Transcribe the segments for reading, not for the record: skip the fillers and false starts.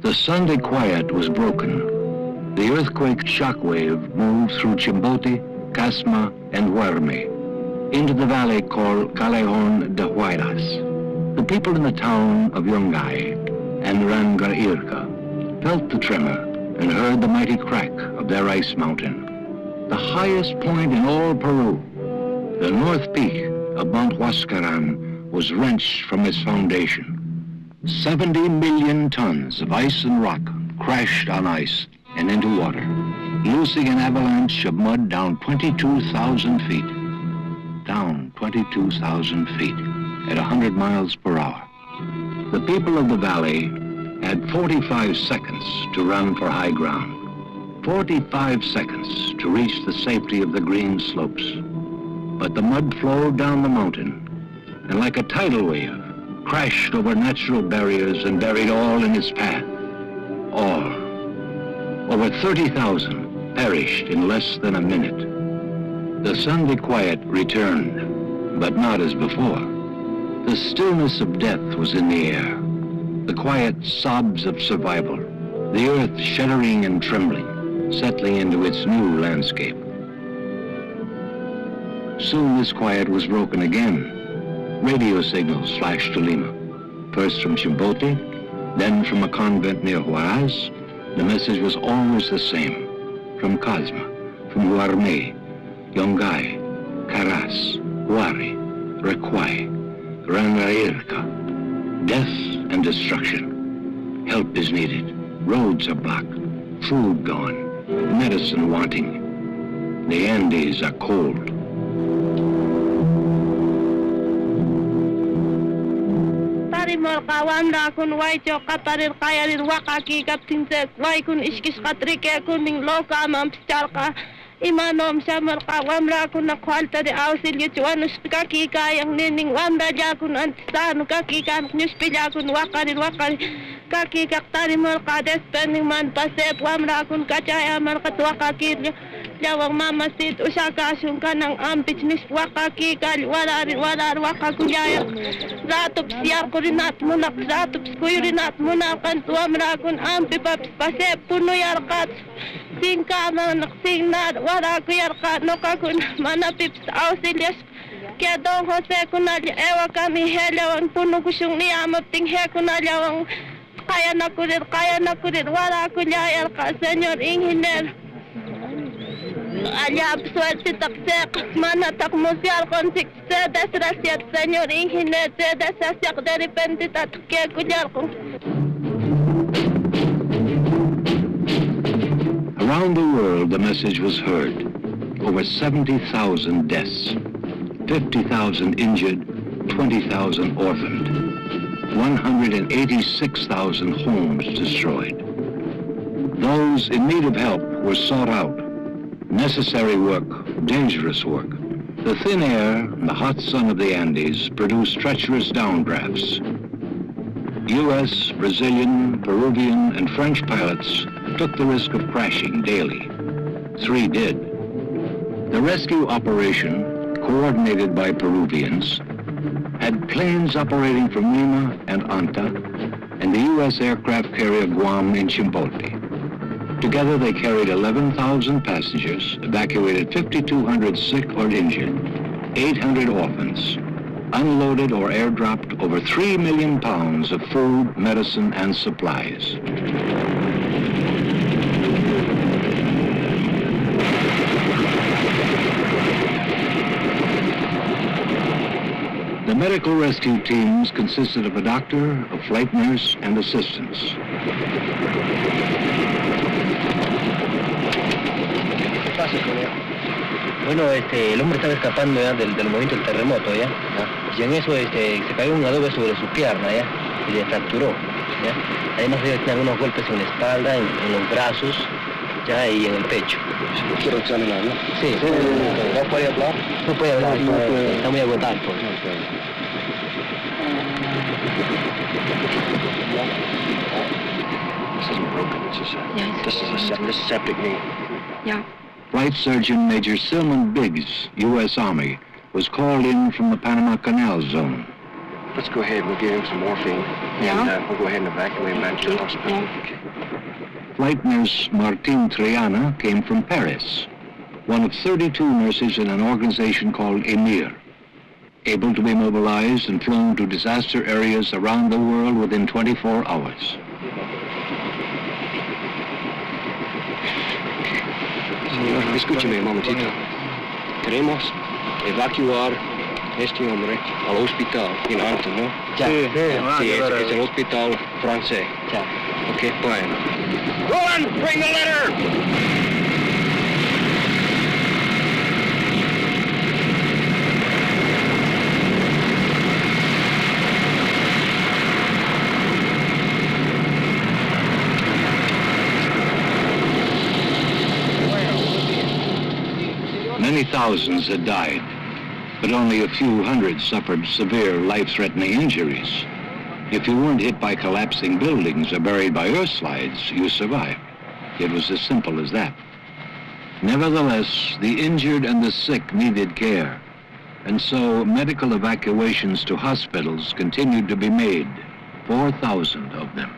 The Sunday quiet was broken. The earthquake shockwave moved through Chimbote, Casma, and Huarme into the valley called Callejon de Huaylas. The people in the town of Yungay and Rangairca felt the tremor and heard the mighty crack of their ice mountain. The highest point in all Peru, the north peak of Mount Huascaran, was wrenched from its foundation. 70 million tons of ice and rock crashed on ice and into water, loosing an avalanche of mud down 22,000 feet. Down 22,000 feet at 100 miles per hour. The people of the valley had 45 seconds to run for high ground, 45 seconds to reach the safety of the green slopes. But the mud flowed down the mountain and like a tidal wave, crashed over natural barriers and buried all in its path. All. Over 30,000 perished in less than a minute. The Sunday quiet returned, but not as before. The stillness of death was in the air, the quiet sobs of survival, the earth shuddering and trembling, settling into its new landscape. Soon this quiet was broken again. Radio signals flashed to Lima, first from Chimbote, then from a convent near Huaraz. The message was always the same, from Casma, from Huarme, Yungay, Caras, Huari, Requay, Rangairca. Death and destruction. Help is needed. Roads are blocked, food gone, medicine wanting. The Andes are cold. Kawan rakun wai cho katarir kayarir wakaki kaptin se wai kun iskis katrike kuning loka mam pistarka imanom samar kawam rakun na kwalta de auxilio chuanus kaki kayang nining wamda jakun antisanu kaki kan nyuspijakun wakarir kaki kaktari mal kades pening man pasep wam rakun kacaya mal katwa kakir Jawang mama sit usaka asyong kanang ampich nis wakaki kali warar wakakuyaya ratup siar ko rinat munak ratup skuy rinat munakan tuam rakun ampi paps pasep puno yarkat singka manak singnad warakuyarkat nokakun manapips auxilias kaya dong Jose kunalya ewa kami helawang puno kusyong niyamap ting he kunalyawang kaya nakurir warakuyayarkat senyor ingenier Aliab suerte taksek mana tak musial konsik sedes rasiat señor ingenier sedes asiak de repente tatke kujar ko. Around the world the message was heard. Over 70,000 deaths, 50,000 injured, 20,000 orphaned, 186,000 homes destroyed. Those in need of help were sought out. Necessary work, dangerous work. The thin air and the hot sun of the Andes produced treacherous downdrafts. U.S., Brazilian, Peruvian, and French pilots took the risk of crashing daily. 3 did. The rescue operation, coordinated by Peruvians, had planes operating from Lima and Anta and the U.S. aircraft carrier Guam in Chimbote. Together they carried 11,000 passengers, evacuated 5,200 sick or injured, 800 orphans, unloaded or airdropped over 3 million pounds of food, medicine, and supplies. The medical rescue teams consisted of a doctor, a flight nurse, and assistants. Bueno, el hombre estaba escapando ya del movimiento del terremoto, ¿ya? Y en eso se cayó un adobe sobre su pierna, ¿ya? Y le fracturó. ¿ya? Además debe tener unos golpes en la espalda, en los brazos, ya, y en el pecho. ¿Quiero examinar, no? Sí. ¿No puede hablar? No puede hablar, No puede. está muy agotado. Pues. This isn't broken, this is septic knee. Yeah. Flight Surgeon Major Silman Biggs, U.S. Army, was called in from the Panama Canal Zone. Let's go ahead, we'll give him some morphine, Yeah. and we'll go ahead and evacuate him back to the hospital. Yeah. Okay. Flight nurse Martine Triana came from Paris, one of 32 nurses in an organization called EMIR, able to be mobilized and flown to disaster areas around the world within 24 hours. Señor, escúcheme un momentito. Queremos evacuar este hombre al hospital en Anta, ¿no? Ya. Sí, es el hospital francés. Ya. Okay, fine. Roland, bring the letter! Many thousands had died, but only a few hundred suffered severe life-threatening injuries. If you weren't hit by collapsing buildings or buried by earth slides, you survived. It was as simple as that. Nevertheless, the injured and the sick needed care, and so medical evacuations to hospitals continued to be made, 4,000 of them.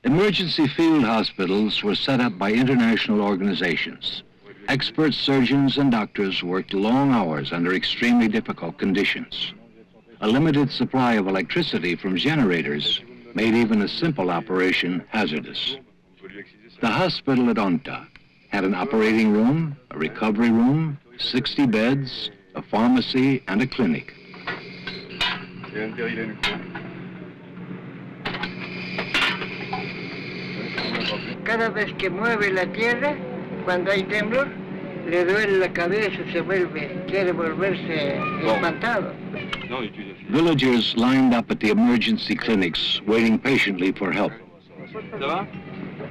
Emergency field hospitals were set up by international organizations. Expert surgeons and doctors worked long hours under extremely difficult conditions. A limited supply of electricity from generators made even a simple operation hazardous. The hospital at Onta had an operating room, a recovery room, 60 beds, a pharmacy, and a clinic. Cada vez que mueve la tierra, cuando hay temblor, le duele la cabeza, quiere volverse espantado. Villagers lined up at the emergency clinics, waiting patiently for help. Ça va?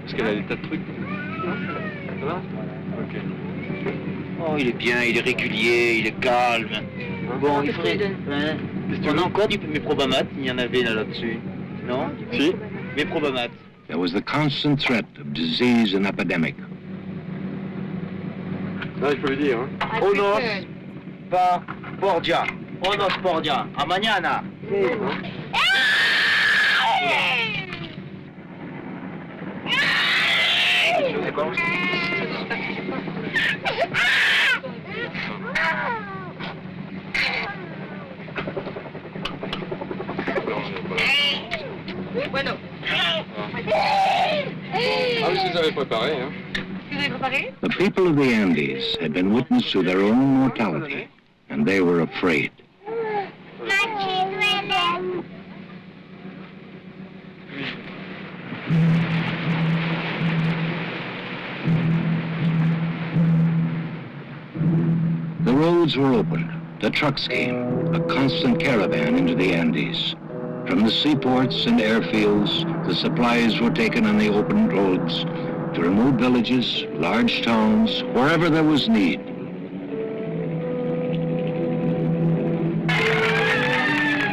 Parce qu'elle a des tas de trucs. Ça va? Ok. Oh, il est bien, il est régulier, il est calme. Bon, il faudrait... On a encore du méprobamat, il y en avait là-dessus. Non? Si? Méprobamat. There was the constant threat of disease and epidemic. Non, il faut le dire, hein. Onos pa Borgia. Onos Borgia. A mañana. Bueno. Ah oui, vous avez préparé, hein. The people of the Andes had been witness to their own mortality, and they were afraid. The roads were opened, the trucks came, a constant caravan into the Andes. From the seaports and airfields, the supplies were taken on the open roads to remote villages, large towns, wherever there was need.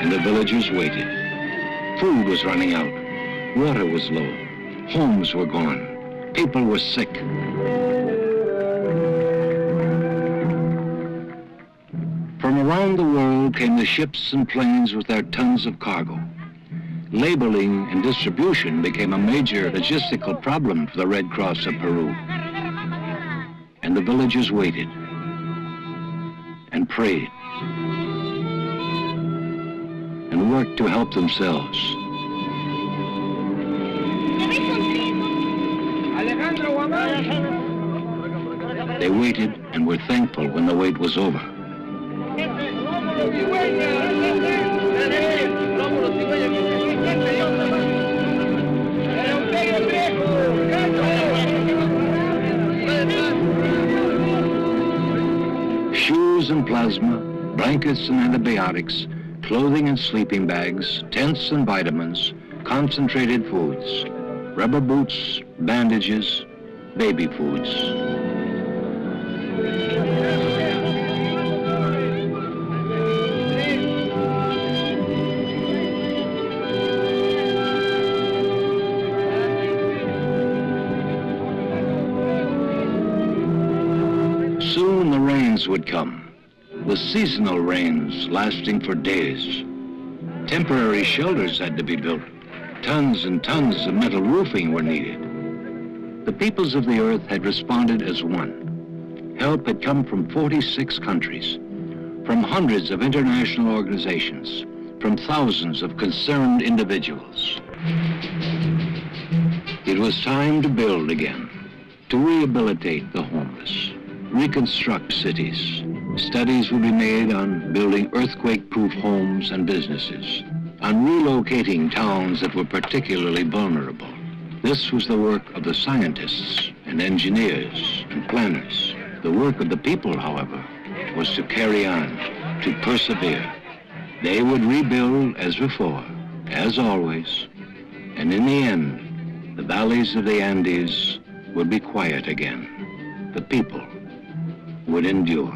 And the villagers waited. Food was running out. Water was low. Homes were gone. People were sick. From around the world came the ships and planes with their tons of cargo. Labeling and distribution became a major logistical problem for the Red Cross of Peru. And the villagers waited and prayed and worked to help themselves. They waited and were thankful when the wait was over. Shoes and plasma, blankets and antibiotics, clothing and sleeping bags, tents and vitamins, concentrated foods, rubber boots, bandages, baby foods. Soon the rains would come, the seasonal rains lasting for days. Temporary shelters had to be built. Tons and tons of metal roofing were needed. The peoples of the earth had responded as one. Help had come from 46 countries, from hundreds of international organizations, from thousands of concerned individuals. It was time to build again, to rehabilitate the homeless, reconstruct cities. Studies will be made on building earthquake-proof homes and businesses, on relocating towns that were particularly vulnerable. This was the work of the scientists and engineers and planners. The work of the people, however, was to carry on, to persevere. They would rebuild as before, as always, and in the end, the valleys of the Andes would be quiet again. The people would endure.